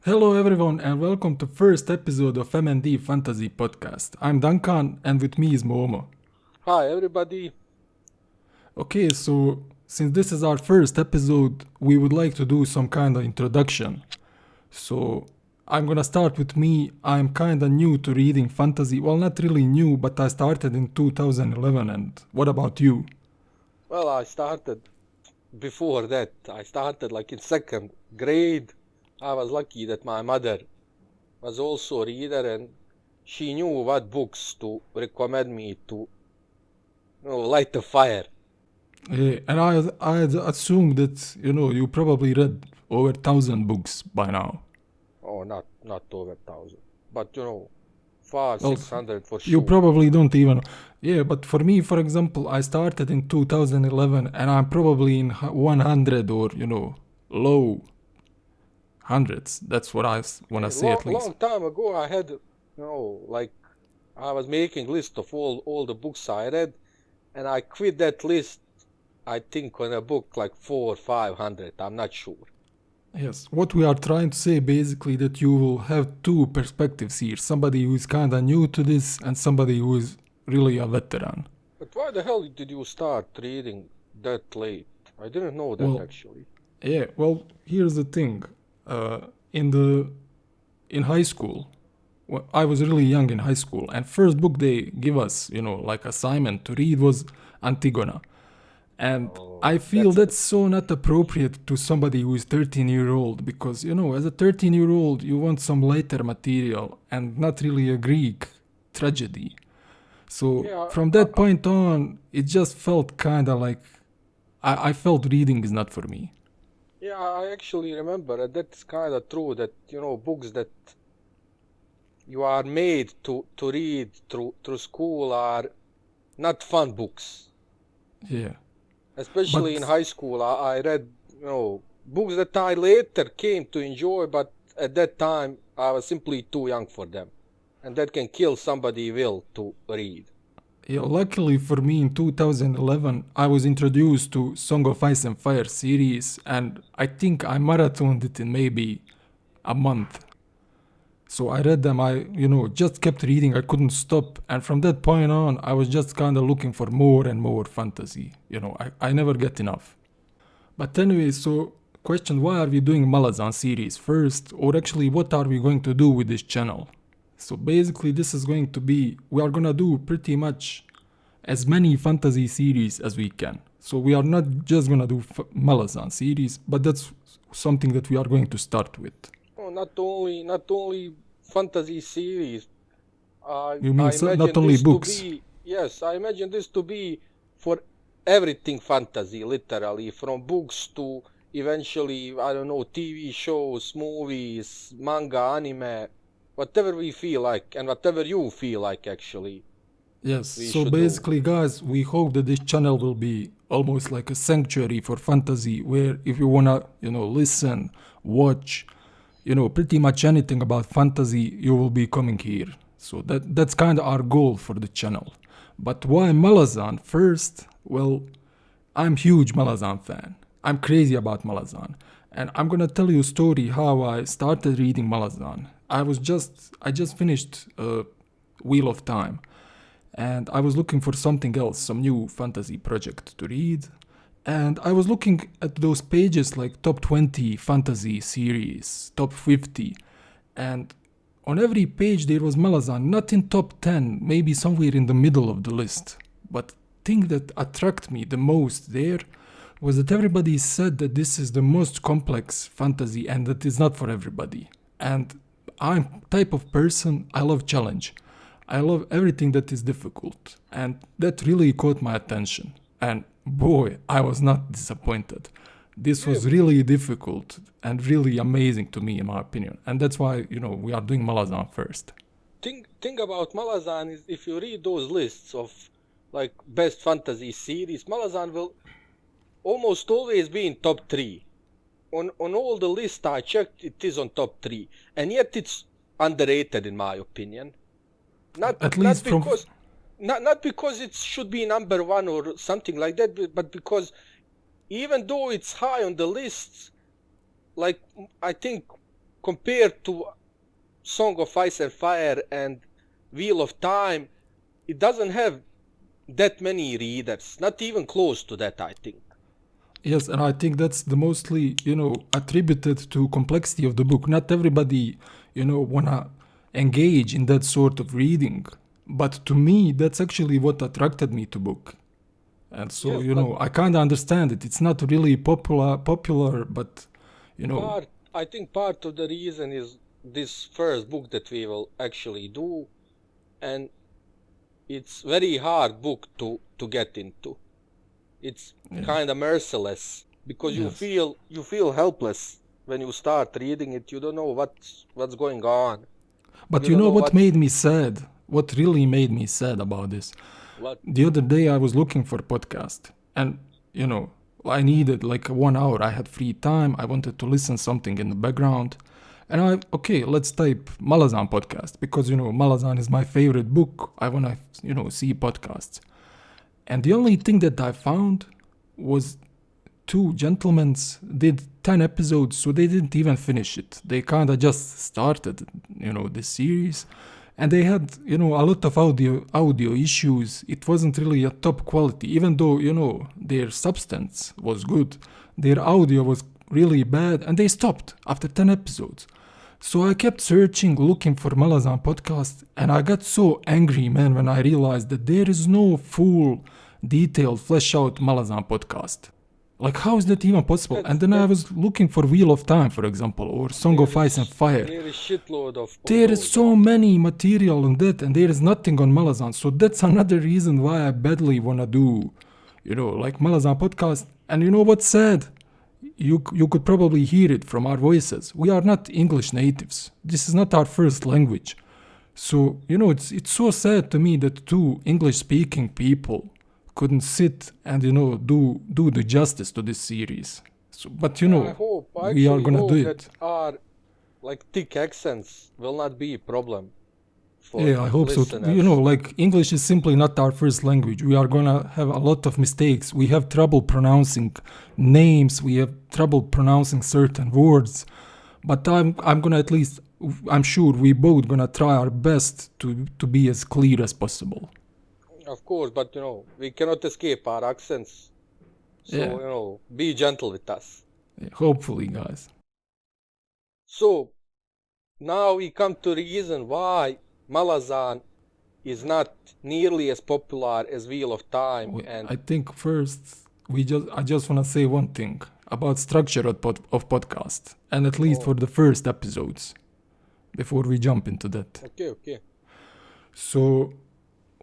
Hello everyone and welcome to first episode of M&D Fantasy Podcast. I'm Duncan and with me is Momo. Hi everybody. Okay, so since this is our first episode, we would like to do some kind of introduction. So I'm gonna start with me. I'm kinda new to reading fantasy. Well, not really new, but I started in 2011. And what about you? Well, I started before that. I started like in second grade. I was lucky that my mother was also a reader and she knew what books to recommend me to light the fire. And I assumed that you probably read over 1,000 books by now. Oh, not over 1,000, but five, Well, 600 for you sure. probably don't even. Yeah, but for me, for example, I started in 2011 and I'm probably in 100 or, low hundreds. That's what I want to Yeah, say at least. long time ago I had like I was making list of all the books I read, and I quit that list. I think on a book like 400, 500. I'm not sure. Yes, what we are trying to say basically that you will have two perspectives here. Somebody who is kind of new to this and somebody who is really a veteran. But why the hell did you start reading that late? I didn't know that Well, actually. yeah, well, here's the thing. Uh, in the in high school, I was really young in high school, and first book they give us, like assignment to read was Antigona, and Oh, I feel that's that's so not appropriate to somebody who is 13-year-old because as a 13-year-old you want some lighter material and not really a Greek tragedy. So yeah. from that point on, it just felt kind of like I felt reading is not for me. Yeah, I actually remember that's kind of true that books that you are made to read through school are not fun books. Yeah, Especially in but high school, I read books that I later came to enjoy, but at that time I was simply too young for them, and that can kill somebody will to read. yeah, luckily for me in 2011, I was introduced to Song of Ice and Fire series, and I think I marathoned it in maybe a month. So I read them, just kept reading, I couldn't stop. And from that point on, I was just kind of looking for more and more fantasy. I never get enough. But anyway, so question, why are we doing Malazan series first? Or actually, what are we going to do with this channel? So basically, this is going to be, we are gonna do pretty much as many fantasy series as we can. So we are not just gonna do Malazan series, but that's something that we are going to start with. Oh, not only fantasy series. I You mean I so, not imagine only this to books? be yes, I imagine this to be for everything fantasy, literally, from books to eventually I don't know TV shows, movies, manga, anime, whatever we feel like and whatever you feel like actually Yes, we so should do. basically, guys, we hope that this channel will be almost like a sanctuary for fantasy where if you wanna, listen, watch, pretty much anything about fantasy, you will be coming here. So that's kind of our goal for the channel. But why Malazan first? Well, I'm huge Malazan fan. I'm crazy about Malazan. And I'm gonna tell you a story how I started reading Malazan. I just finished Wheel of Time and I was looking for something else, some new fantasy project to read. And I was looking at those pages like top 20 fantasy series, top 50, and on every page there was Malazan, not in top 10, maybe somewhere in the middle of the list. But thing that attracted me the most there was that everybody said that this is the most complex fantasy and that it's not for everybody. And I'm type of person, I love challenge. I love everything that is difficult, and that really caught my attention. And boy, I was not disappointed. This Yeah, was really difficult and really amazing to me, in my opinion. And that's why, we are doing Malazan first. thing about Malazan is if you read those lists of like best fantasy series, Malazan will almost always be in top 3. On all the lists I checked, it is on top 3, and yet it's underrated in my opinion. Not At not least from. because not because it should be number 1 or something like that, but because even though it's high on the lists, like I think compared to Song of Ice and Fire and Wheel of Time, it doesn't have that many readers, not even close to that, I think. Yes, and I think that's the mostly, attributed to complexity of the book. Not everybody, wanna engage in that sort of reading. But to me, that's actually what attracted me to book. And so, Yes, but I kind of understand it. It's not really popular, but, I think part of the reason is this first book that we will actually do, and it's very hard book to get into. It's yeah, kind of merciless because yes. you feel helpless when you start reading it. You don't know what's going on. But You you don't know know what what's made me sad? What really made me sad about this? what. The other day I was looking for a podcast, and I needed like 1 hour. I had free time. I wanted to listen something in the background, and let's type Malazan podcast because Malazan is my favorite book. I wanna see podcasts, and the only thing that I found was two gentlemen did 10 episodes, so they didn't even finish it. They kind of just started, this series, and they had, a lot of audio issues. It wasn't really a top quality, even though, their substance was good. Their audio was really bad, and they stopped after 10 episodes. So I kept searching, looking for Malazan podcast, and I got so angry, man, when I realized that there is no full, detailed, flesh out Malazan podcast. Like, how is that even possible? And then I That was looking for Wheel of Time, for example, or Song of Ice and Fire. there is shitload of There is those. so many material on that, and there is nothing on Malazan. So that's another reason why I badly wanna do, like Malazan podcast. And you know what's sad? You could probably hear it from our voices. We are not English natives. This is not our first language. So it's so sad to me that two English-speaking people couldn't sit and do the justice to this series. So, but I we are actually gonna do hope it. that our like thick accents will not be a problem for Yeah, I hope so. listeners. Like English is simply not our first language. We are gonna have a lot of mistakes. We have trouble pronouncing names. We have trouble pronouncing certain words. But I'm gonna at least. I'm sure we both gonna try our best to be as clear as possible. Of course, but we cannot escape our accents. So, Yeah, be gentle with us. yeah, hopefully, guys. So, now we come to the reason why Malazan is not nearly as popular as Wheel of Time and I think first I just wanna say one thing about structure of podcast, and at least for the first episodes, before we jump into that. okay. So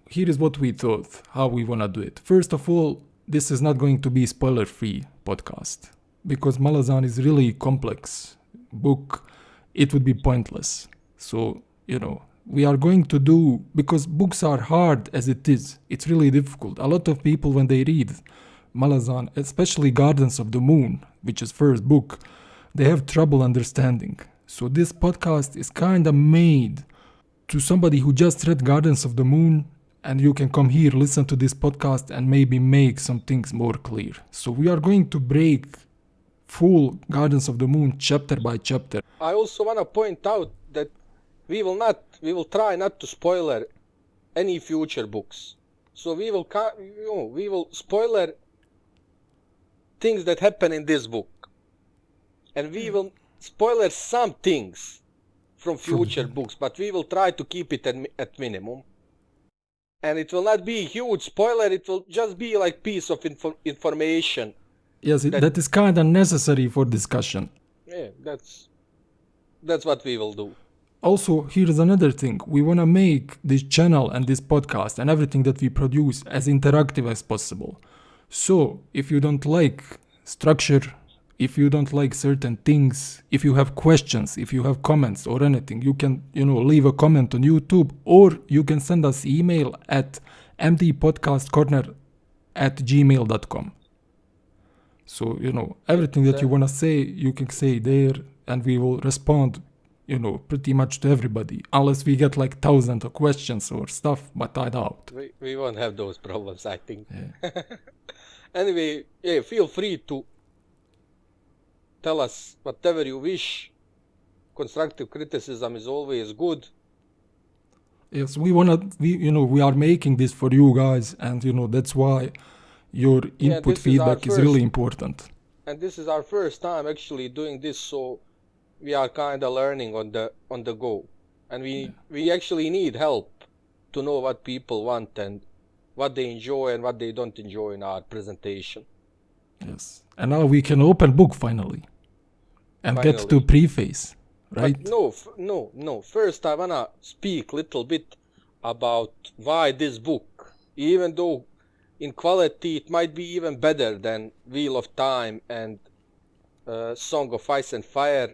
here is what we thought, how we wanna do it. First of all, this is not going to be spoiler-free podcast because Malazan is really complex book. It would be pointless. So we are going to do, because books are hard as it is. It's really difficult. A lot of people when they read Malazan, especially Gardens of the Moon, which is first book, they have trouble understanding. So this podcast is kind of made to somebody who just read Gardens of the Moon, and you can come here, listen to this podcast, and maybe make some things more clear. So we are going to break full Gardens of the Moon chapter by chapter. I also want to point out that we will try not to spoiler any future books. So we will spoiler things that happen in this book, and we will spoiler some things from future books, but we will try to keep it at minimum. And it will not be a huge spoiler. It will just be like piece of information. Yes, that is kind of necessary for discussion. Yeah, that's what we will do. Also, here's another thing. We want to make this channel and this podcast and everything that we produce as interactive as possible. So, if you don't like structure, if you don't like certain things, if you have questions, if you have comments or anything, you can, leave a comment on YouTube, or you can send us email at mdpodcastcorner@gmail.com. So, everything that you want to say, you can say there, and we will respond, pretty much to everybody, unless we get like thousands of questions or stuff, but I doubt. We won't have those problems, I think. Yeah. Anyway, feel free to tell us whatever you wish, constructive criticism is always good. Yes, we are making this for you guys, and that's why your Yeah, input this is our feedback is really first, important. and this is our first time actually doing this, so we are kind of learning on the go, and we actually need help to know what people want and what they enjoy and what they don't enjoy in our presentation. Yes, and now we can open book finally, and get to Finally. preface, right? But no. First, I wanna speak little bit about why this book, even though in quality it might be even better than Wheel of Time and Song of Ice and Fire,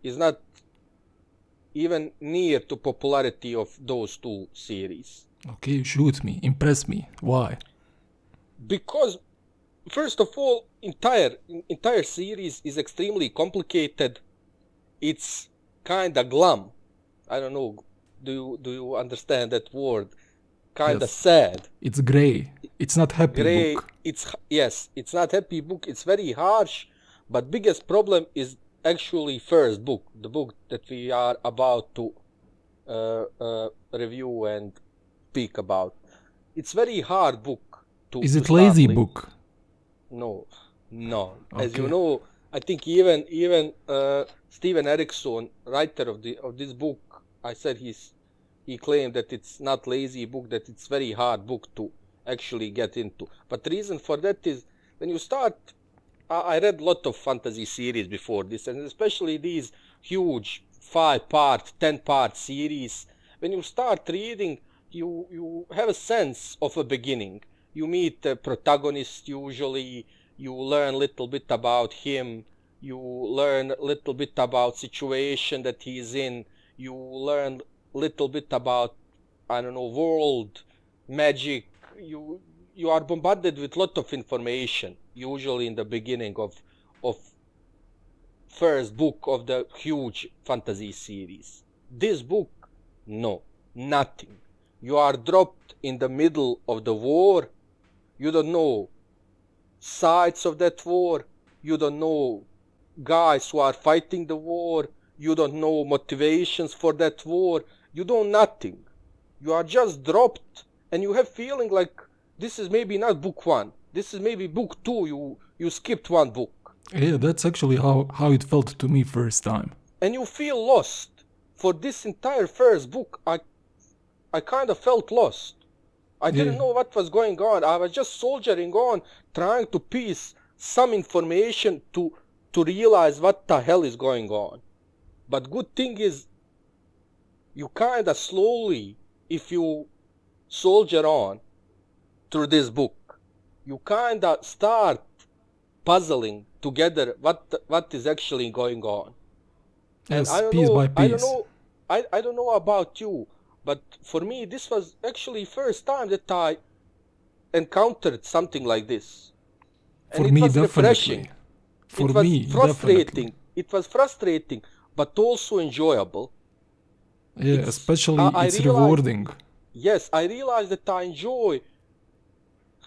is not even near to popularity of those two series. Okay, shoot me, impress me. Why? Because first of all, entire series is extremely complicated. It's kinda glum. I don't know. Do you understand that word? Kinda Yes. sad. It's gray. It's not happy Gray. book. It's not happy book. It's very harsh. But biggest problem is actually first book, the book that we are about to review and speak about. It's very hard book to. Is to it start lazy with. book? No. As you Okay. know, I think even Steven Erikson, writer of this book, I said he claimed that it's not lazy book, that it's very hard book to actually get into. But the reason for that is when you start. I read a lot of fantasy series before this, and especially these huge 5-part, 10-part series. When you start reading, you have a sense of a beginning. You meet the protagonist usually, you learn a little bit about him, you learn a little bit about situation that he's in, you learn a little bit about, I don't know, world, magic. You are bombarded with lot of information, usually in the beginning of first book of the huge fantasy series. This book, no, nothing. You are dropped in the middle of the war. You don't know sides of that war. You don't know guys who are fighting the war. You don't know motivations for that war. You know nothing. You are just dropped, and you have feeling like this is maybe not book 1. This is maybe book 2. You skipped one book. Yeah, that's actually how it felt to me first time. And you feel lost. For this entire first book, I kind of felt lost. I didn't know what was going on. I was just soldiering on, trying to piece some information to realize what the hell is going on. But good thing is, you kind of slowly, if you soldier on through this book, you kind of start puzzling together what is actually going on. Yes, and piece by piece. I don't know about you, but for me this was actually first time that I encountered something like this. And For it me, was definitely. refreshing. For it was me, frustrating. definitely. It was frustrating, but also enjoyable. Yeah, especially I it's realized- rewarding. Yes, I realized that I enjoy,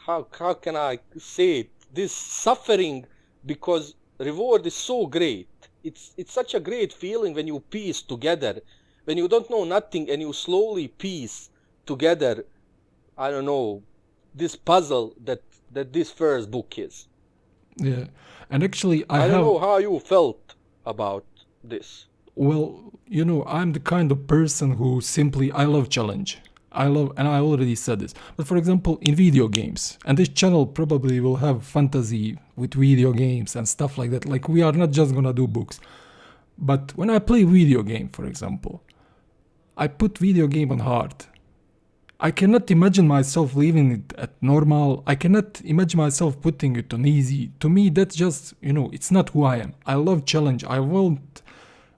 how can I say it, this suffering, because reward is so great. It's such a great feeling when you piece together, when you don't know nothing and you slowly piece together, I don't know, this puzzle that this first book is. Yeah, and actually I don't know how you felt about this. Well, I'm the kind of person who simply, I love challenge. And I already said this. But for example, in video games, and this channel probably will have fantasy with video games and stuff like that. Like, we are not just gonna do books. But when I play video game, for example, I put video game on hard. I cannot imagine myself leaving it at normal. I cannot imagine myself putting it on easy. To me, that's just, it's not who I am. I love challenge. I want,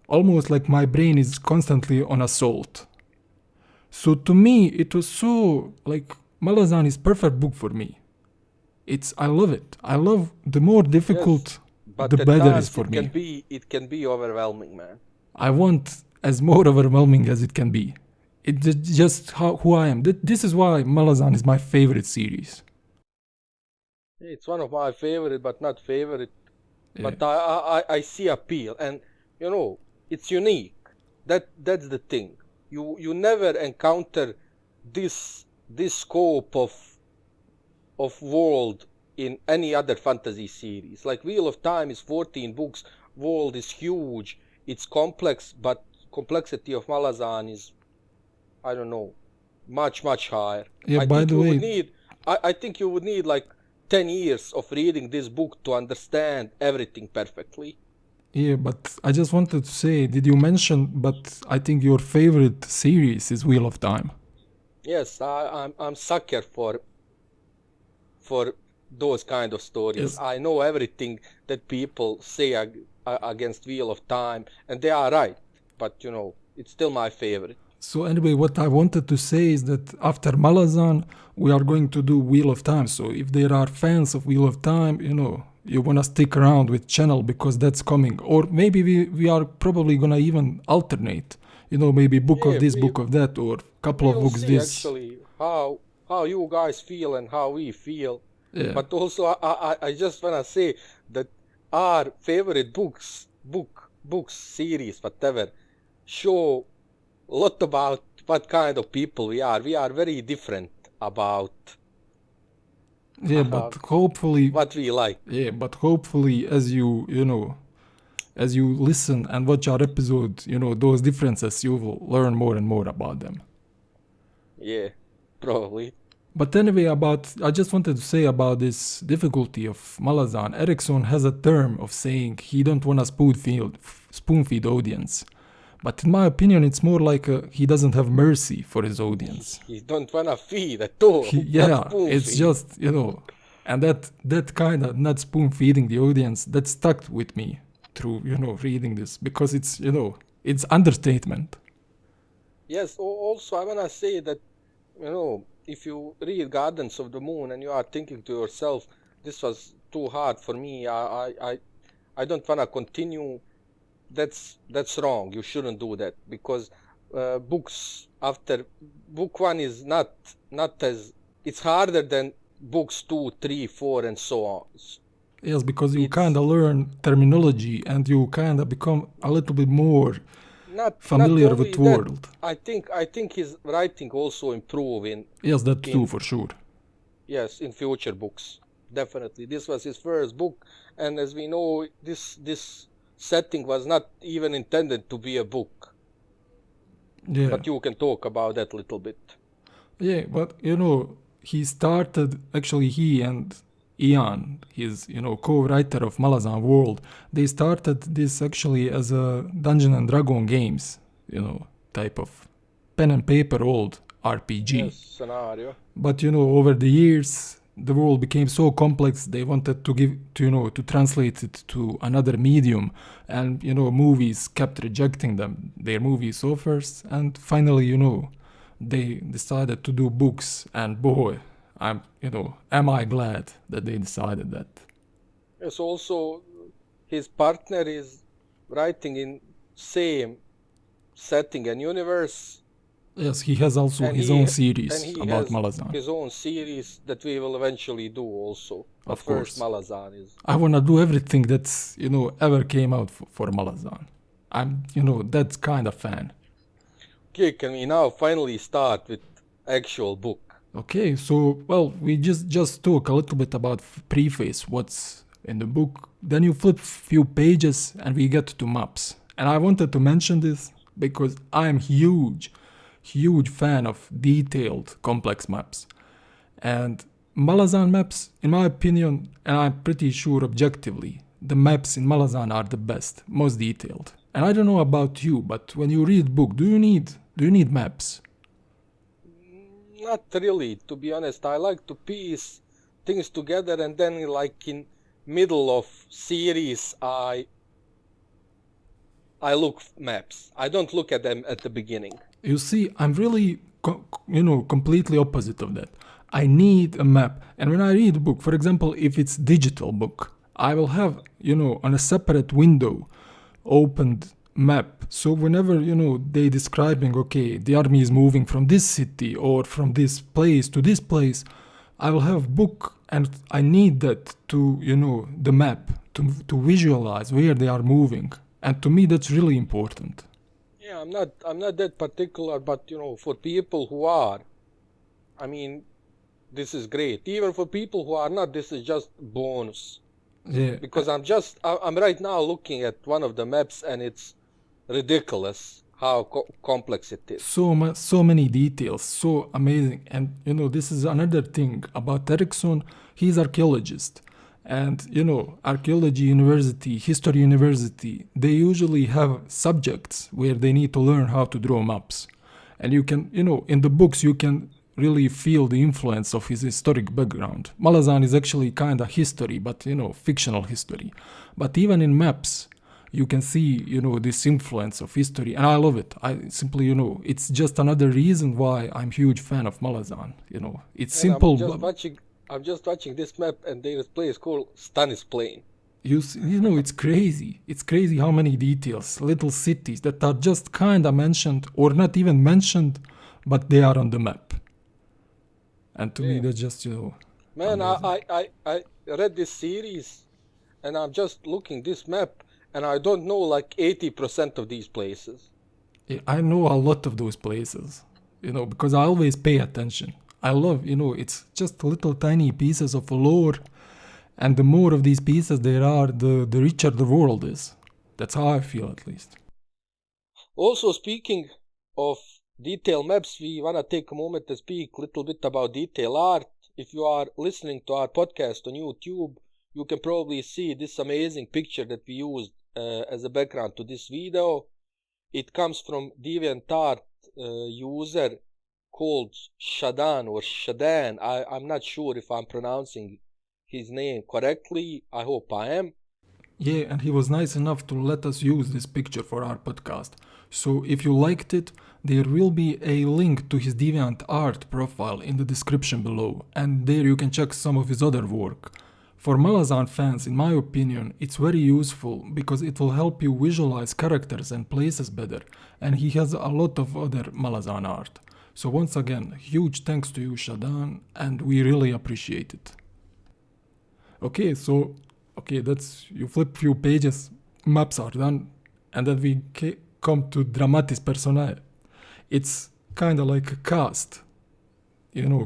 almost like my brain is constantly on assault. So to me, it was so, like, Malazan is perfect book for me. I love it. I love the more difficult, But the at better times is for me. it can be overwhelming, man. I want as more overwhelming as it can be. It's just who I am. This is why Malazan is my favorite series. It's one of my favorite, but not favorite. Yeah. But I see appeal, and it's unique. That's the thing. You never encounter this scope of world in any other fantasy series. Like Wheel of Time is 14 books, world is huge, it's complex, but complexity of Malazan is, I don't know, much higher. Yeah, by the way, I think you would need like 10 years of reading this book to understand everything perfectly. yeah, but I just wanted to say, did you mention, but I think your favorite series is Wheel of Time. Yes, I'm sucker for those kind of stories. Yes. I know everything that people say against Wheel of Time, and they are right. But it's still my favorite. So anyway, what I wanted to say is that after Malazan, we are going to do Wheel of Time. So if there are fans of Wheel of Time, you want to stick around with channel because that's coming. Or maybe we are probably going to even alternate. Maybe book of this, book of that, or couple of books see this. Actually, how you guys feel and how we feel. Yeah. But also, I just want to say that our favorite books, series, whatever, show a lot about what kind of people we are. We are very different about but hopefully what we like. Yeah, but hopefully as you listen and watch our episode, those differences, you will learn more and more about them. Yeah, probably. But anyway, I just wanted to say about this difficulty of Malazan. Erikson has a term of saying he don't want to spoon feed audience. But in my opinion, it's more like he doesn't have mercy for his audience. He don't want to feed at all. It's just, and that kind of not spoon feeding the audience, that stuck with me through, reading this, because it's, it's understatement. Yes, also I want to say that, if you read Gardens of the Moon and you are thinking to yourself, this was too hard for me, I don't want to continue, that's wrong. You shouldn't do that, because books after book 1 is not as, it's harder than books 2, 3, 4 and so on. Yes, because you kind of learn terminology and you kind of become a little bit more familiar with the world. I think his writing also improve in. Yes, that too, for sure. Yes, in future books, definitely. This was his first book, and as we know, this setting was not even intended to be a book. Yeah. But you can talk about that a little bit. Yeah, but he started, actually he and Ian, his co-writer of Malazan World, they started this actually as a Dungeon and Dragon games, type of pen and paper old RPG. Yes, scenario. But over the years the world became so complex, they wanted to translate it to another medium, and movies kept rejecting their movies offers, and finally they decided to do books, and boy, am I glad that they decided that. Yes, also his partner is writing in same setting and universe. Yes, he has also his own series about Malazan. His own series that we will eventually do also. But of course. First Malazan is. I wanna do everything that's ever came out for Malazan. I'm that kind of fan. Okay, can we now finally start with actual book? Okay, so we just talk a little bit about preface, what's in the book. Then you flip few pages and we get to maps. And I wanted to mention this because I'm huge fan of detailed, complex maps. And Malazan maps, in my opinion, and I'm pretty sure objectively, the maps in Malazan are the best, most detailed. And I don't know about you, but when you read book, do you need maps? Not really, to be honest. I like to piece things together, and then like in middle of series I look maps. I don't look at them at the beginning. You see, I'm really completely opposite of that. I need a map, and when I read a book, for example, if it's digital book, I will have on a separate window opened map. So whenever they describing, okay, the army is moving from this city or from this place to this place, I will have book, and I need that to the map to visualize where they are moving. And to me, that's really important. Yeah, I'm not that particular, but for people who are, I mean, this is great. Even for people who are not, this is just bonus. Yeah, Because I'm right now looking at one of the maps, and it's ridiculous how complex it is. so many details, so amazing. And this is another thing about Erikson. He's archaeologist, and archaeology university, history university, they usually have subjects where they need to learn how to draw maps. And you can, in the books you can really feel the influence of his historic background. Malazan is actually kind of history, but fictional history. But even in maps you can see this influence of history, and I love it. I simply it's just another reason why I'm huge fan of Malazan. It's And simple. I'm just watching this map, and there's a place called Stanis Plain. It's crazy. It's crazy how many details, little cities that are just kind of mentioned or not even mentioned, but they are on the map. And to me, Yeah. that's just Man, amazing. I read this series, and I'm just looking this map, and I don't know like 80% of these places. Yeah, I know a lot of those places, because I always pay attention. I love, it's just little tiny pieces of lore, and the more of these pieces there are, the richer the world is. That's how I feel, at least. Also, speaking of detail maps, we want to take a moment to speak a little bit about detail art. If you are listening to our podcast on YouTube, you can probably see this amazing picture that we used as a background to this video. It comes from DeviantArt user called Shadan. I'm not sure if I'm pronouncing his name correctly. I hope I am. Yeah, and he was nice enough to let us use this picture for our podcast. So if you liked it, there will be a link to his DeviantArt profile in the description below, and there you can check some of his other work. For Malazan fans, in my opinion, it's very useful because it will help you visualize characters and places better, and he has a lot of other Malazan art. So once again, huge thanks to you, Shadan, and we really appreciate it. Okay, that's you flip few pages, maps are done, and then we come to Dramatis Personae. It's kind of like a cast,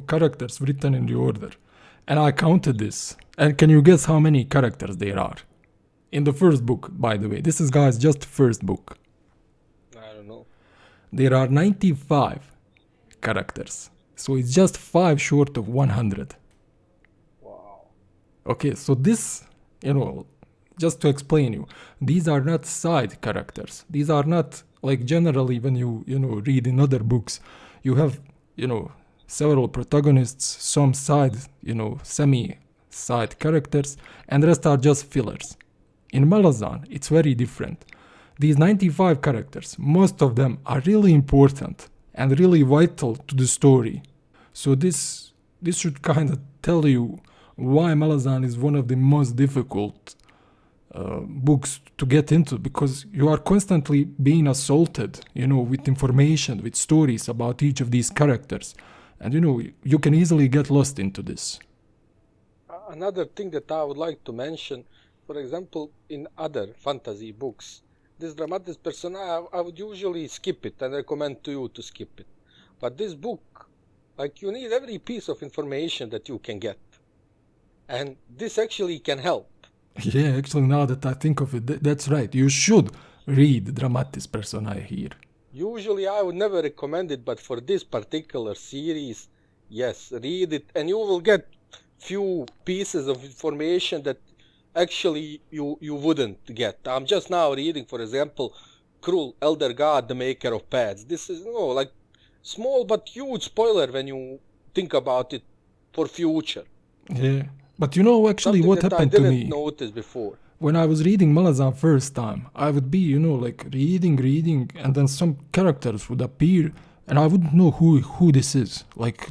characters written in the order. And I counted this. And can you guess how many characters there are? In the first book, by the way. This is, guys, just the first book. I don't know. There are 95 characters. So it's just 5 short of 100. Wow. Okay, so this, just to explain you, these are not side characters. These are not like generally when you read in other books, you have several protagonists, some side semi side characters, and the rest are just fillers. In Malazan, it's very different. These 95 characters, most of them are really important and really vital to the story. So this should kind of tell you why Malazan is one of the most difficult books to get into, because you are constantly being assaulted, with information, with stories about each of these characters, and you can easily get lost into this. Another thing that I would like to mention, for example, in other fantasy books, this Dramatis Personae, I would usually skip it and recommend to you to skip it. But this book, like, you need every piece of information that you can get. And this actually can help. Yeah, actually, now that I think of it, that's right. You should read Dramatis Personae here. Usually I would never recommend it, but for this particular series, yes, read it, and you will get few pieces of information that actually you wouldn't get. I'm just now reading, for example, Cruel Elder God, the maker of pads. This is like small but huge spoiler when you think about it for future. Yeah, but actually Something what that I happened to didn't me notice before. when I was reading Malazan first time, I would be, like reading, and then some characters would appear, and I wouldn't know who this is. Like,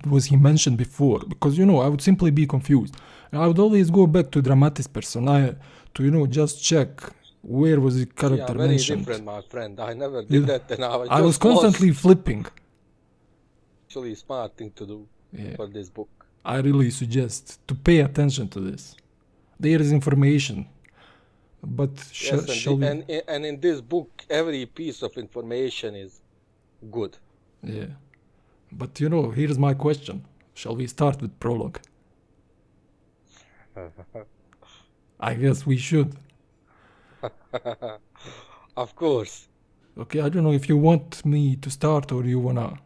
was he mentioned before? Because, I would simply be confused. And I would always go back to Dramatis Personae to, just check where was the character Very mentioned. different, my friend. I never did that, and I was constantly flipping. Actually, smart thing to do for this book. I really suggest to pay attention to this. There is information But Yes, and, shall we? and in this book, every piece of information is good. Yeah. But here's my question. Shall we start with prologue? I guess we should. Of course. Okay, I don't know if you want me to start or you wanna.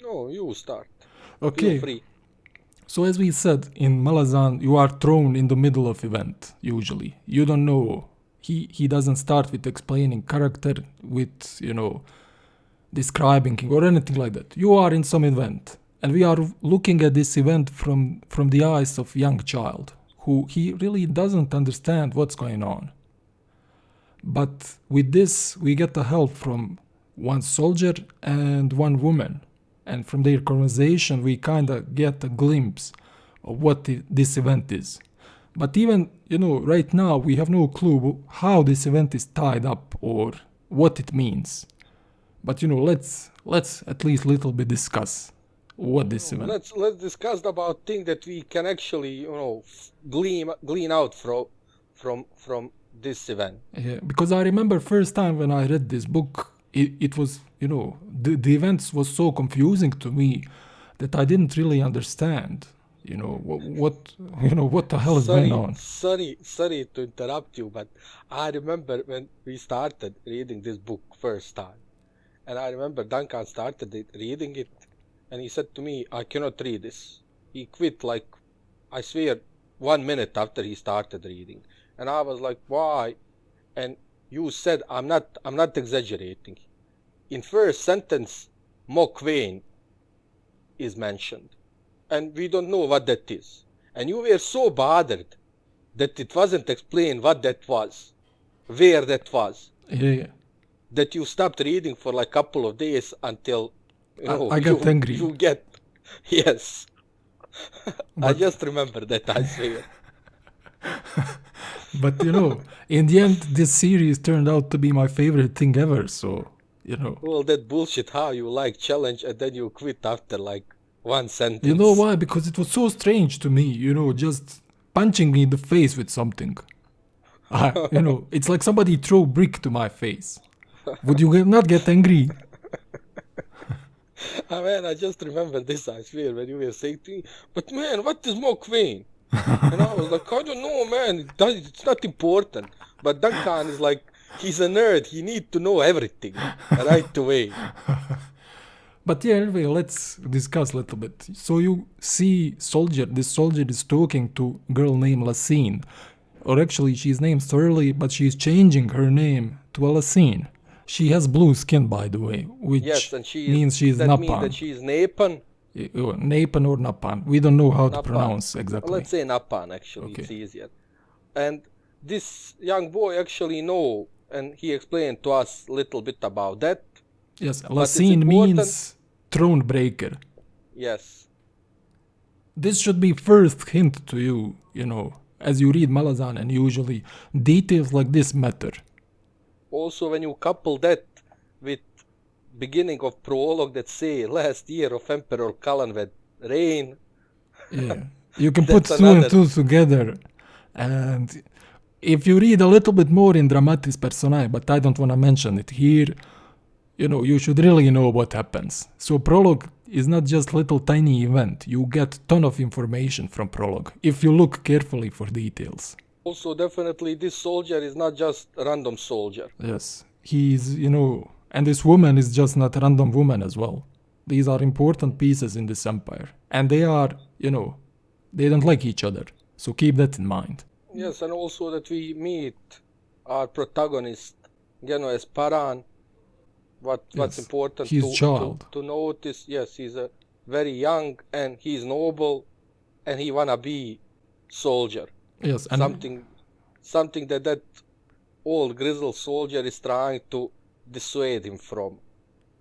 No, you start. Okay. Feel free. So as we said, in Malazan, you are thrown in the middle of event, usually. You don't know. He doesn't start with explaining character, with, describing or anything like that. You are in some event. And we are looking at this event from the eyes of young child, who he really doesn't understand what's going on. But with this, we get the help from one soldier and one woman. And from their conversation, we kind of get a glimpse of what this event is. But even, right now, we have no clue how this event is tied up or what it means. But, let's at least a little bit discuss what this event. Let's discuss about things that we can actually, glean out from this event. Yeah, because I remember first time when I read this book, it was, the events was so confusing to me that I didn't really understand, what the hell is going on. Sorry to interrupt you, but I remember when we started reading this book first time, and I remember Duncan started reading it, and he said to me, "I cannot read this." He quit like, I swear, 1 minute after he started reading, and I was like, "Why?" And you said, I'm not exaggerating. In first sentence, Mokwain is mentioned, and we don't know what that is. And you were so bothered that it wasn't explained what that was, where that was, Yeah. that you stopped reading for like a couple of days until I got angry. You get, yes. I just remember that, I swear. But in the end, this series turned out to be my favorite thing ever. So Well, that bullshit how you like challenge and then you quit after like one sentence. You know why? Because it was so strange to me. Just punching me in the face with something. It's like somebody threw a brick to my face. Would you not get angry? Man, I just remember this, I swear, when you were saying to me, but man, what is Mokwain? And I was like, I don't know, man, it's not important. But Duncan is like, he's a nerd, he needs to know everything right away. But yeah, anyway, let's discuss a little bit. So you see this soldier is talking to a girl named Malazan. Or actually, she's named Shirley, but she's changing her name to Malazan. She has blue skin, by the way, which means she's Napan. That means that she's Napan. Napan or Napan. We don't know how to pronounce exactly. Let's say Napan, actually, okay. It's easier. And this young boy actually know, and he explained to us a little bit about that. Yes, Malazan means throne breaker. Yes. This should be first hint to you, as you read Malazan, and usually details like this matter. Also, when you couple that with beginning of prologue that say last year of Emperor Kalanved reign. Yeah, you can put two and two together. And if you read a little bit more in Dramatis Personae, but I don't want to mention it here, you should really know what happens. So prologue is not just little tiny event. You get ton of information from prologue if you look carefully for details. Also, definitely, this soldier is not just a random soldier. Yes, he's, and this woman is just not a random woman as well. These are important pieces in this empire. And they are, they don't like each other. So keep that in mind. Yes, and also that we meet our protagonist, as Paran. What's important to notice, yes, he's a very young and he's noble and he wanna be soldier. Yes, and something that old grizzled soldier is trying to dissuade him from.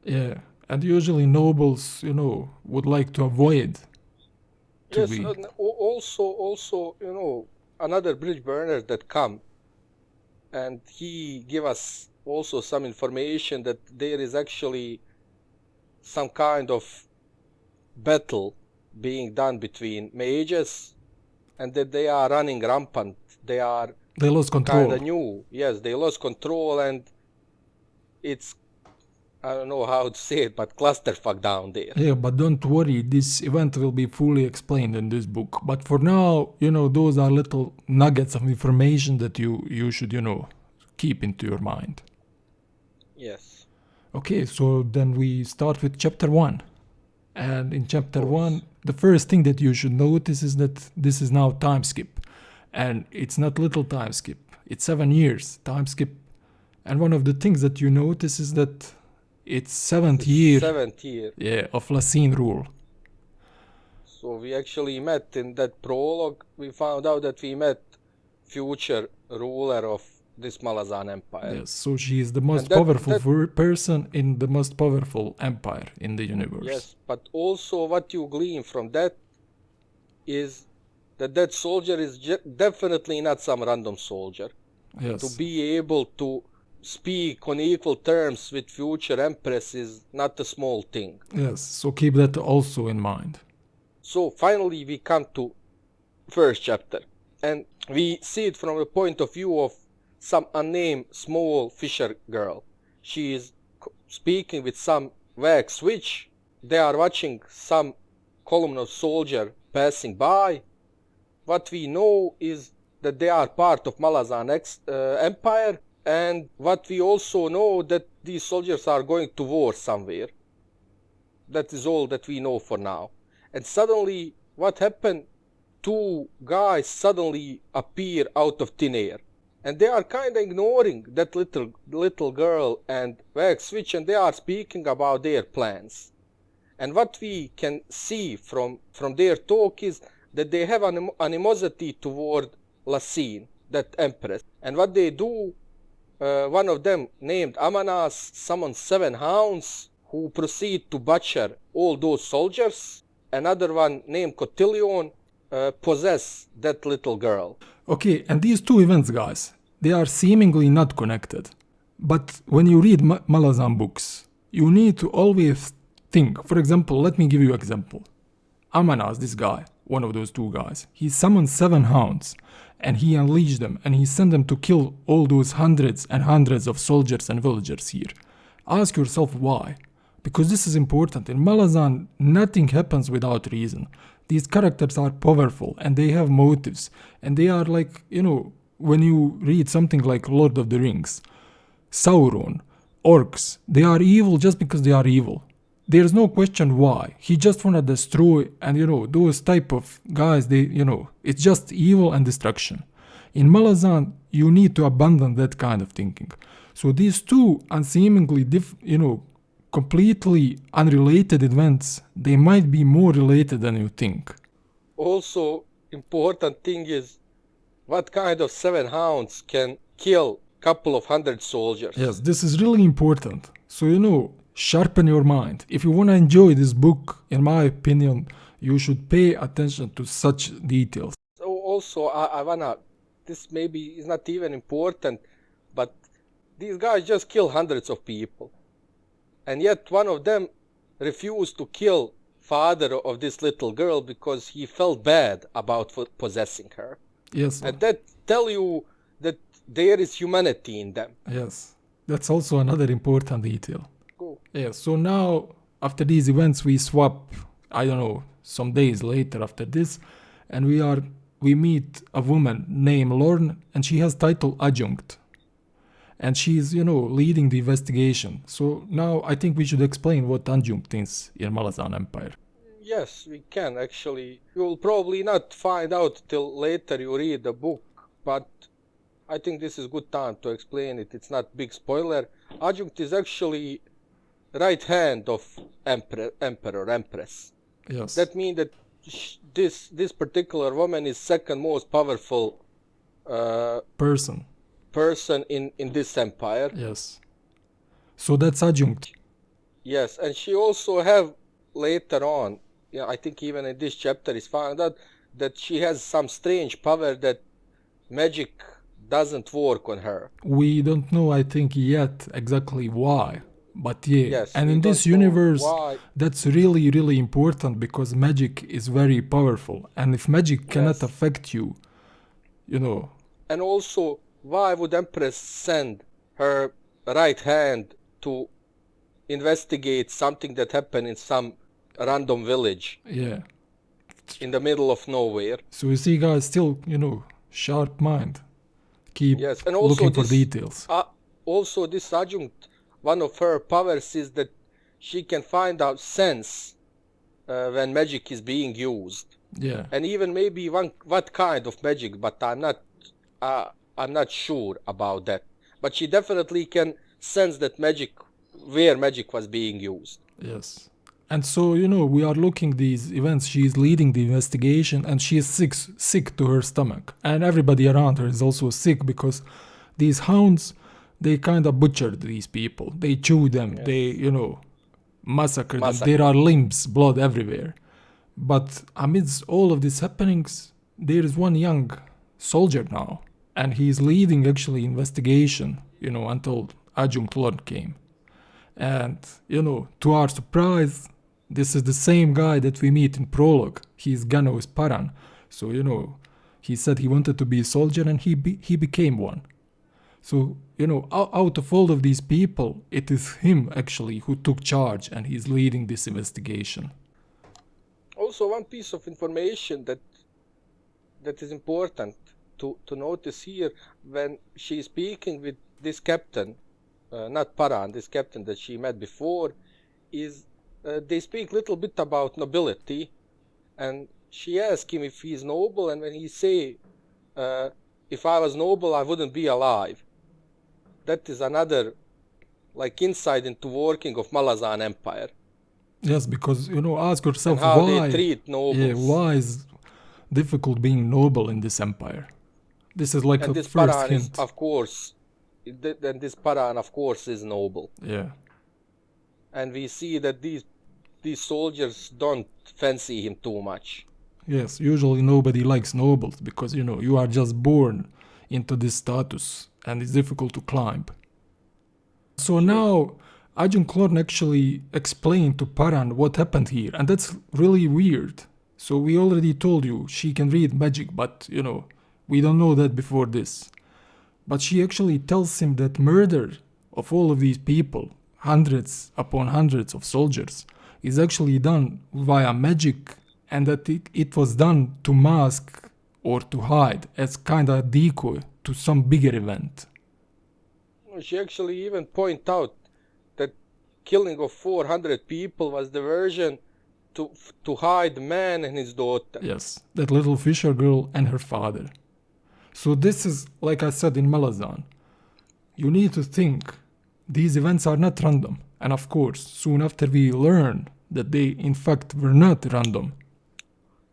Yeah, and usually nobles, would like to avoid. Yes, and also, another bridge burner that come, and he give us also some information that there is actually some kind of battle being done between mages, and that they are running rampant. They are They lost control. kind of new. Yes, they lost control, and it's, I don't know how to say it, but clusterfuck down there. Yeah, but don't worry, this event will be fully explained in this book. But for now, those are little nuggets of information that you should, keep into your mind. Yes. Okay, so then we start with chapter 1. And in chapter 1, the first thing that you should notice is that this is now time skip. And it's not little time skip. It's 7 years time skip. And one of the things that you notice is that it's seventh year of Lassine rule. So we actually met in that prologue. We found out that we met future ruler of this Malazan empire. Yes, so she is the most powerful person in the most powerful empire in the universe. Yes, but also what you glean from that is that soldier is definitely not some random soldier. Yes. To be able to speak on equal terms with future empress is not a small thing. Yes, so keep that also in mind. So finally we come to first chapter, and we see it from the point of view of some unnamed small fisher girl. She is speaking with some vague switch. They are watching some column of soldier passing by. What we know is that they are part of Malazan empire, and what we also know that these soldiers are going to war somewhere. That is all that we know for now. And suddenly, what happened? Two guys suddenly appear out of thin air. And they are kind of ignoring that little girl and vague switch, and they are speaking about their plans. And what we can see from their talk is that they have animosity toward Lassine, that empress. And what they do, one of them named Amanas summons 7 hounds who proceed to butcher all those soldiers. Another one named Cotillion possess that little girl. Okay, and these two events, guys, they are seemingly not connected. But when you read Malazan books, you need to always think. For example, let me give you an example. Amanas, this guy, one of those two guys, he summoned 7 hounds, and he unleashed them, and he sent them to kill all those hundreds and hundreds of soldiers and villagers here. Ask yourself why. Because this is important. In Malazan, nothing happens without reason. These characters are powerful, and they have motives, and they are like, when you read something like Lord of the Rings, Sauron, orcs, they are evil just because they are evil. There's no question why. He just wanna destroy, and those type of guys, they, it's just evil and destruction. In Malazan, you need to abandon that kind of thinking. So these two unseemingly completely unrelated events, they might be more related than you think. Also, important thing is what kind of 7 hounds can kill couple of hundred soldiers. Yes, this is really important. So sharpen your mind. If you want to enjoy this book, in my opinion, you should pay attention to such details. So also, I wanna, this maybe is not even important, but these guys just kill hundreds of people. And yet one of them refused to kill father of this little girl because he felt bad about possessing her. Yes. And that tell you that there is humanity in them. Yes. That's also another important detail. Cool. Yeah, so now, after these events, we swap, some days later after this, and we meet a woman named Lorne, and she has title adjunct. And she's, leading the investigation. So now I think we should explain what adjunct is in Malazan Empire. Yes, we can actually. You'll probably not find out till later you read the book, but I think this is good time to explain it. It's not big spoiler. Adjunct is actually right hand of emperor, empress. Yes. That means that this particular woman is second most powerful person in this empire. Yes. So that's adjunct. Yes, and she also have later on, I think even in this chapter is found out that she has some strange power that magic doesn't work on her. We don't know, I think, yet exactly why. But yeah, yes, and in this universe, that's really, really important because magic is very powerful. And if magic cannot affect you, And also, why would Empress send her right hand to investigate something that happened in some random village Yeah. in the middle of nowhere? So you see, guys, still, sharp mind. Keep Yes, and also looking for this details. also this adjunct, one of her powers is that she can find out sense when magic is being used, Yeah. and even maybe what kind of magic, but I'm not sure about that. But she definitely can sense that where magic was being used. Yes. And so, we are looking these events. She is leading the investigation and she is sick to her stomach. And everybody around her is also sick because these hounds, they kind of butchered these people. They chew them. Yes. They, massacre them. There are limbs, blood everywhere. But amidst all of these happenings, there is one young soldier now. And he is leading actually investigation, until Adjunct Lord came. And, to our surprise, this is the same guy that we meet in prologue. He's Gano's Paran. So, he said he wanted to be a soldier and he became one. So, out of all of these people, it is him actually who took charge and he's leading this investigation. Also, one piece of information that is important to notice here when she's speaking with this captain, not Paran, this captain that she met before, is they speak a little bit about nobility, and she asks him if he's noble, and when he say, if I was noble, I wouldn't be alive. That is another insight into working of Malazan Empire. Yes, because, ask yourself and how why they treat nobles. Yeah, why is difficult being noble in this empire? This is like and a this first Paran hint. is, of course, and this Paran, of course, is noble. Yeah. And we see that these soldiers don't fancy him too much. Yes, usually nobody likes nobles because, you are just born into this status and it's difficult to climb. So now, Ajahn Klorn actually explained to Paran what happened here, and that's really weird. So we already told you she can read magic, but, we don't know that before this. But she actually tells him that murder of all of these people, hundreds upon hundreds of soldiers, is actually done via magic, and that it was done to mask or to hide as kind of decoy to some bigger event. She actually even point out that killing of 400 people was diversion to hide the man and his daughter. Yes, that little fisher girl and her father. So this is, like I said in Malazan, you need to think these events are not random. And of course, soon after we learn that they in fact were not random.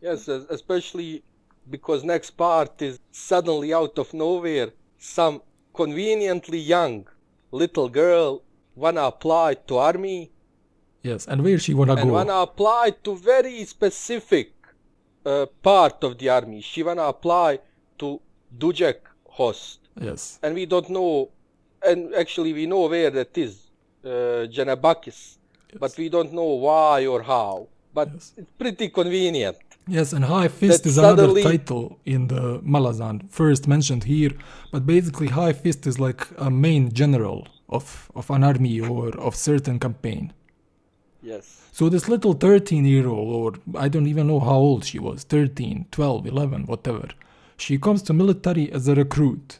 Yes, especially because next part is suddenly out of nowhere, some conveniently young little girl wanna apply to army. Yes, and where she wanna go? And wanna apply to very specific part of the army. She wanna apply to Dujek host. Yes. And we don't know, and actually we know where that is, Janabakis, yes. But we don't know why or how. But yes. It's pretty convenient. Yes, and High Fist is another title in the Malazan, first mentioned here, but basically High Fist is like a main general of an army or of certain campaign. Yes. So this little 13-year-old, or I don't even know how old she was, 13, 12, 11, whatever, she comes to military as a recruit.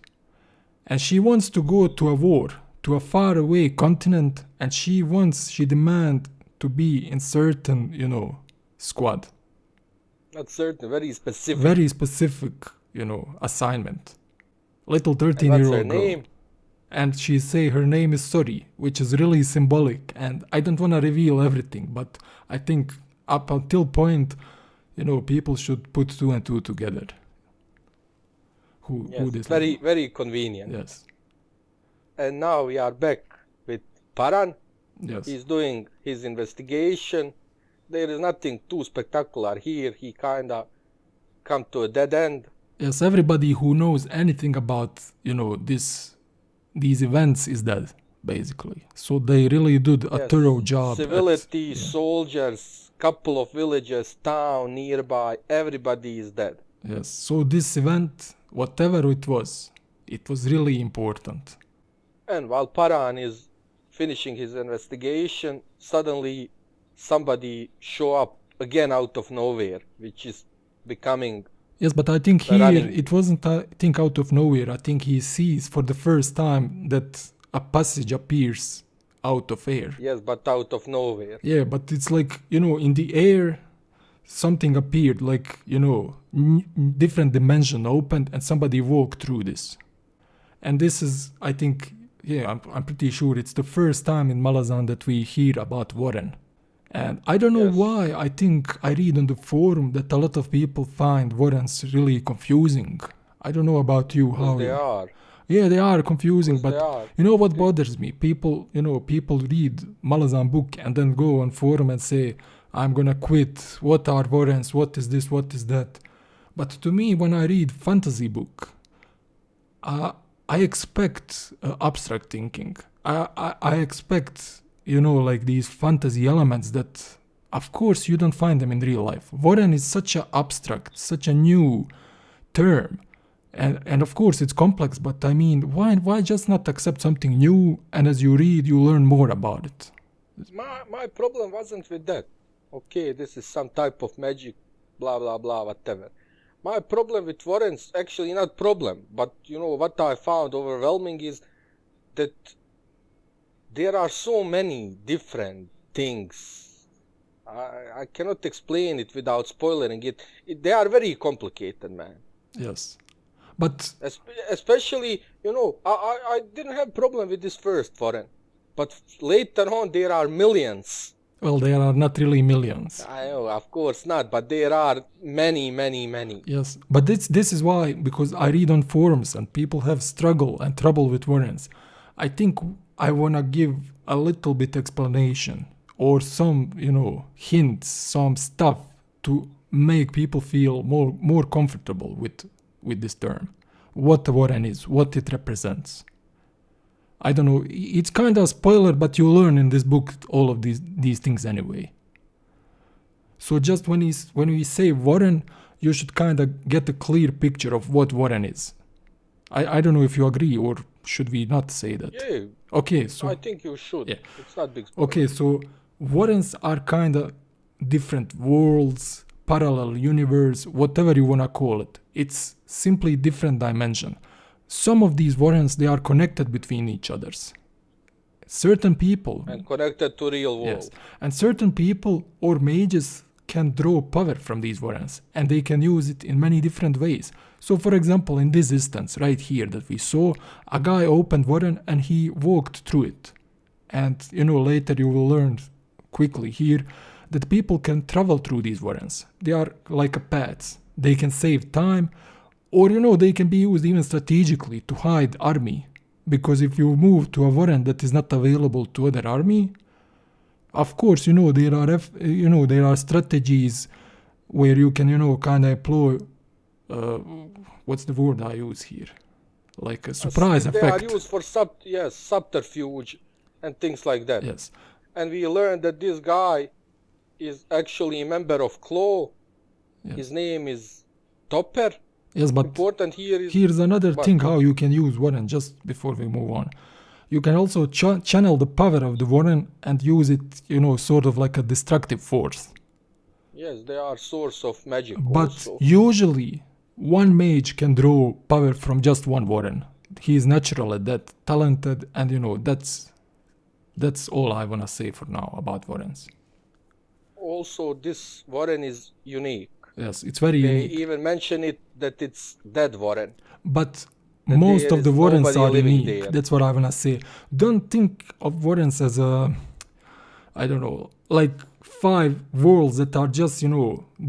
And she wants to go to a war, to a faraway continent, and she demands to be in certain, squad. Not certain, very specific. Very specific, assignment. Little 13-year-old girl. Name? And she say her name is Sori, which is really symbolic. And I don't want to reveal everything, but I think up until point, people should put two and two together. Who this very, very convenient. Yes. And now we are back with Paran. Yes. He's doing his investigation. There is nothing too spectacular here. He kind of come to a dead end. Yes, everybody who knows anything about, these events is dead, basically. So they really did a thorough job. Civility, soldiers, couple of villages, town nearby, everybody is dead. Yes, so this event whatever it was really important. And while Paran is finishing his investigation, suddenly somebody show up again out of nowhere, which is becoming Yes, but I think a here running. it wasn't, I think, out of nowhere. I think he sees for the first time that a passage appears out of air. Yes, but out of nowhere. Yeah, but it's like, in the air, something appeared, like, different dimension opened and somebody walked through this. And this is, I think, I'm pretty sure it's the first time in Malazan that we hear about Warren. And I don't know Yes. why, I think I read on the forum that a lot of people find Warrens really confusing. I don't know about you, Because how they you... are. Yeah, they are confusing, Because they but are. you know what bothers me? People read Malazan book and then go on forum and say, I'm gonna quit, what are Warrens, what is this, what is that? But to me, when I read fantasy book, I expect abstract thinking. I expect, like these fantasy elements that, of course, you don't find them in real life. Warren is such a abstract, such a new term. And of course, it's complex, but I mean, why just not accept something new, and as you read, you learn more about it? My problem wasn't with that. Okay, this is some type of magic, blah, blah, blah, whatever. My problem with Warren's actually not problem, but what I found overwhelming is that there are so many different things. I cannot explain it without spoiling it. They are very complicated, man. Yes. But Especially, I didn't have problem with this first Warren, but later on there are millions. well, there are not really millions. I know, of course not, but there are many, many, many. Yes, but this is why, because I read on forums and people have struggle and trouble with Warrens. I think I wanna give a little bit explanation or some, hints, some stuff to make people feel more comfortable with this term. What a Warren is, what it represents. I don't know, it's kind of a spoiler, but you learn in this book all of these things anyway. So just when we say Warren, you should kind of get a clear picture of what Warren is. I don't know if you agree, or should we not say that? Yeah, Okay, so I think you should. Yeah. It's not big spoiler. okay, so Warrens are kind of different worlds, parallel universe, whatever you wanna call it. It's simply different dimension. Some of these Warrens, they are connected between each others. Certain people, And connected to real world. yes, and certain people or mages can draw power from these Warrens, and they can use it in many different ways. So for example, in this instance right here that we saw, a guy opened Warren and he walked through it. And later you will learn quickly here that people can travel through these Warrens. They are like a paths. They can save time, or they can be used even strategically to hide army. Because if you move to a Warren that is not available to other army, of course, there are strategies where you can, kind of employ, what's the word I use here? Like a surprise They effect. are used for subterfuge and things like that. Yes. And we learned that this guy is actually a member of Claw. Yes. His name is Topper. Yes, but Important here is here's another But- thing how you can use Warren, just before we move on. You can also channel the power of the Warren and use it, sort of like a destructive force. yes, they are source of magic But also. usually, one mage can draw power from just one Warren. He is natural at that, talented, and that's all I wanna say for now about Warrens. Also, this Warren is unique. Yes, it's very They unique. even mention it that it's dead Warren. But That most there of the is Warrens nobody are living unique. there. That's what I wanna say. Don't think of Warrens as I don't know, like 5 worlds that are just,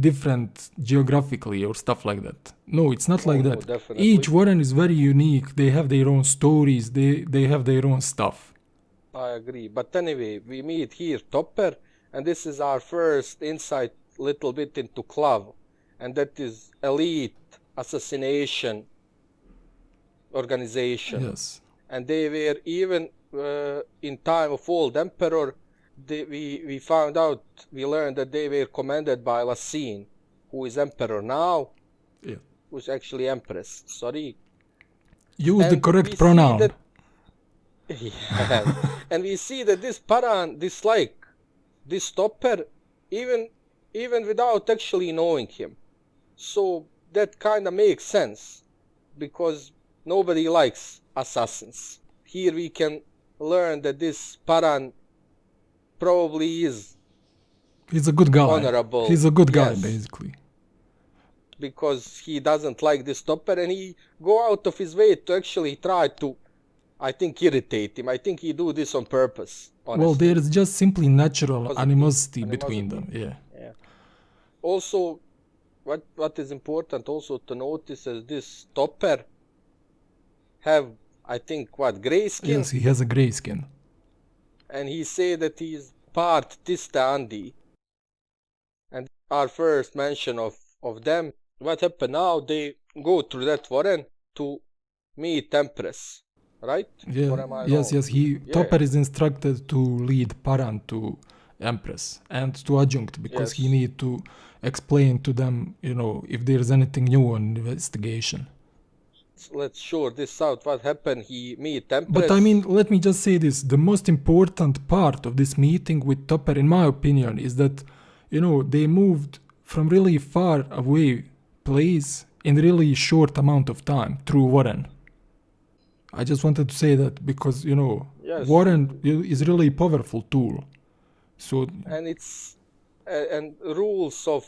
different geographically or stuff like that. No, it's not like No, that. definitely. Each Warren is very unique. They have their own stories. They have their own stuff. I agree. But anyway, we meet here Topper, and this is our first insight little bit into Clav, and that is elite assassination organization. Yes. And they were even in time of old emperor, we found out, we learned that they were commanded by Lassine, who is emperor now. Yeah. was actually empress. Sorry. Use the And we correct see pronoun. that yes, and we see that this Paran dislike this stopper even without actually knowing him. So that kind of makes sense because nobody likes assassins. Here we can learn that this Paran probably is He's a good guy. honorable. He's a good guy, Yes, basically. because he doesn't like this stopper and he go out of his way to actually try to, I think, irritate him. I think he do this on purpose, honestly. Well, there is just simply natural Animosity. animosity between them. Yeah. Yeah. Also, what is important also to notice is this stopper have, I think, gray skin, Yes, he has a gray skin. and he say that he is part Tista Andi. And our first mention of them, what happened now, they go through that warren to meet Empress, right? Yeah. Or am I Yes, wrong? yes. Topper is instructed to lead Paran to Empress and to Adjunct because he Yes. need to explain to them, if there's anything new on investigation. Let's sort this out. What happened? He meet Empress. But I mean, let me just say this. The most important part of this meeting with Topper, in my opinion, is that, they moved from really far away place in really short amount of time through Warren. I just wanted to say that because, Yes. Warren is really powerful tool. So, And it's and rules of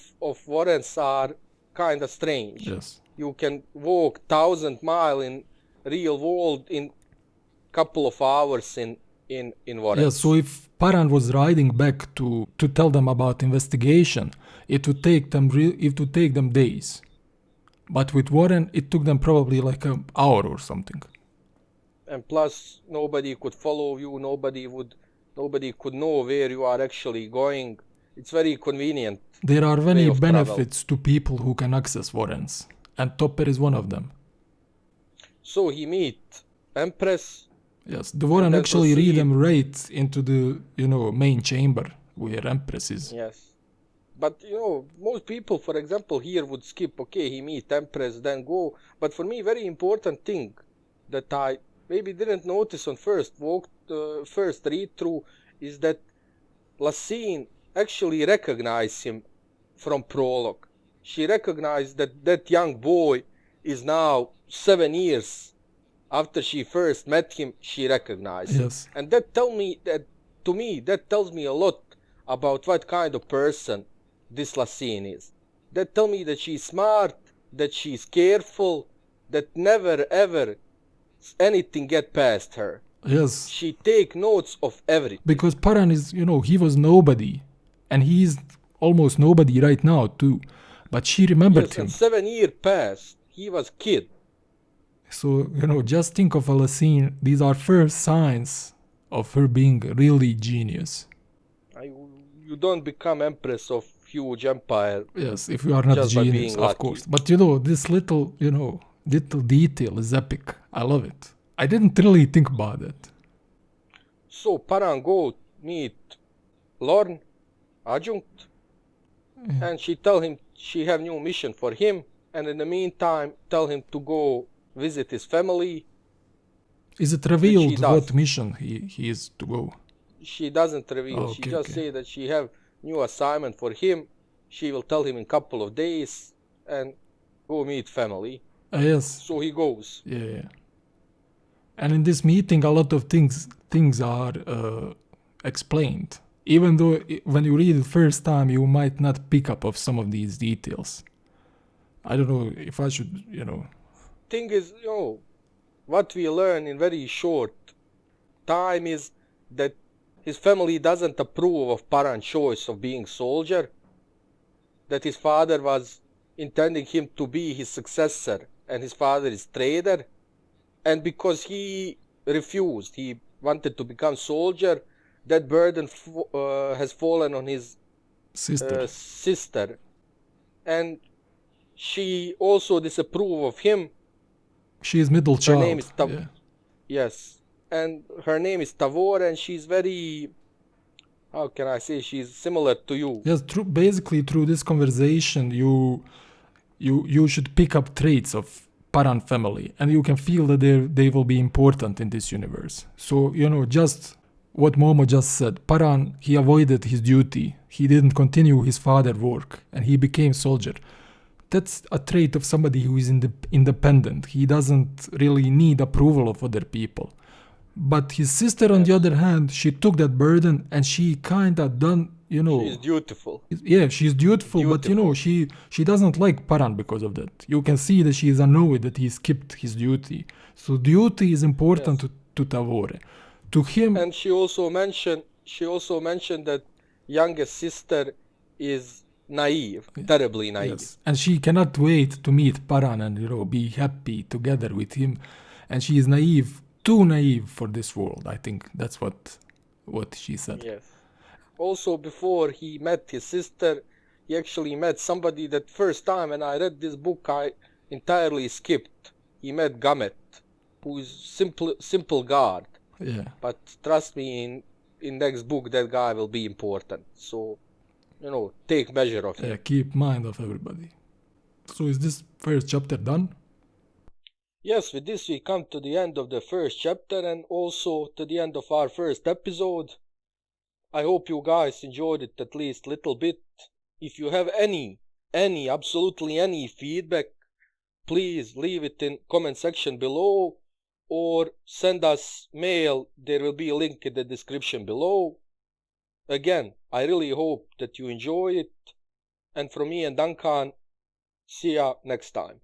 warrants are kind of strange. yes. You can walk 1,000 miles in real world in couple of hours in warrants. Yeah, so if Paran was riding back to tell them about investigation, it would take them days. But with Warren, it took them probably like an hour or something. And plus, nobody could follow you. Nobody could know where you are actually going. It's very convenient. There are many Way of benefits to people who can access warrants, and Topper is one of them. So he meet Empress. Yes, the warren then actually read proceed. them right into the main chamber where Empress is. Yes. But most people, for example, here would skip, okay, he meet Empress, then go. But for me, very important thing that I maybe didn't notice on first read through is that Lacine actually recognized him from prologue. She recognized that young boy is now 7 years after she first met him. She recognized him. Yes. And that tells me a lot about what kind of person this Lacine is. That tells me that she's smart, that she's careful, that never ever anything get past her. Yes, She take notes of everything. because Paran is, he was nobody, and he's almost nobody right now too. But she remembered Yes, him. and 7 years passed. He was kid. So, just think of Alacine. These are first signs of her being really genius. You don't become empress of huge empire. Yes, if you are not Just by genius, being of lucky. course. But this little detail is epic. I love it. I didn't really think about it. So Paran go meet Lorne, adjunct, and she tell him she have new mission for him, and in the meantime tell him to go visit his family. Is it revealed does. what mission he is to go? She doesn't reveal. Oh, She okay, just okay. say that she have new assignment for him. She will tell him in couple of days and go meet family. Yes. So he goes. Yeah. And in this meeting, a lot of things are explained. Even though when you read it first time, you might not pick up of some of these details. I don't know if I should, Thing is, what we learn in very short time is that his family doesn't approve of Paran's choice of being soldier, that his father was intending him to be his successor and his father is trader, and because he refused, he wanted to become soldier, that burden has fallen on his sister, and she also disapprove of him. She is middle child. Her name is yeah. Yes, and her name is Tavor, and she's very, how can I say, she's similar to you. Yes, basically through this conversation, you should pick up traits of Paran family, and you can feel that they will be important in this universe. So, just what Momo just said, Paran, he avoided his duty. He didn't continue his father's work, and he became soldier. That's a trait of somebody who is independent. He doesn't really need approval of other people. But his sister, on the other hand, she took that burden and she kind of done, She's dutiful. Yeah, she's dutiful, but she doesn't like Paran because of that. You can see that she is annoyed that he skipped his duty. So duty is important to Tavore. To him, and she also mentioned that youngest sister is naive, terribly naive. Yes. And she cannot wait to meet Paran and be happy together with him. And she is naive, too naive for this world. I think that's what she said. Yes. Also, before he met his sister, he actually met somebody that first time when I read this book I entirely skipped. He met Gamet, who is simple guard. Yeah. But trust me, in next book that guy will be important. So, take measure of him. Yeah, keep mind of everybody. So is this first chapter done? Yes, with this we come to the end of the first chapter and also to the end of our first episode. I hope you guys enjoyed it at least a little bit. If you have absolutely any feedback, please leave it in comment section below or send us mail. There will be a link in the description below. Again, I really hope that you enjoy it. And from me and Duncan, see ya next time.